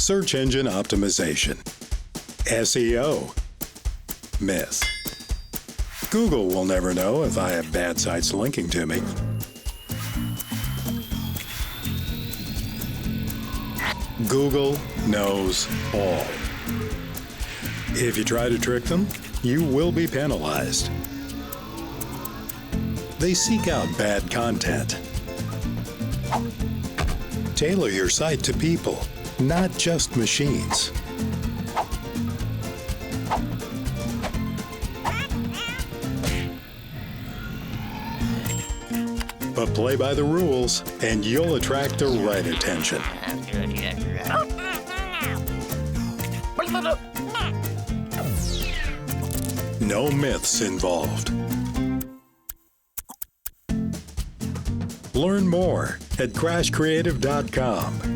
Search engine optimization. SEO. Myth. Google will never know if I have bad sites linking to me. Google knows all. If you try to trick them, you will be penalized. They seek out bad content. Tailor your site to people, not just machines. But play by the rules, and you'll attract the right attention. No myths involved. Learn more at crashcreative.com.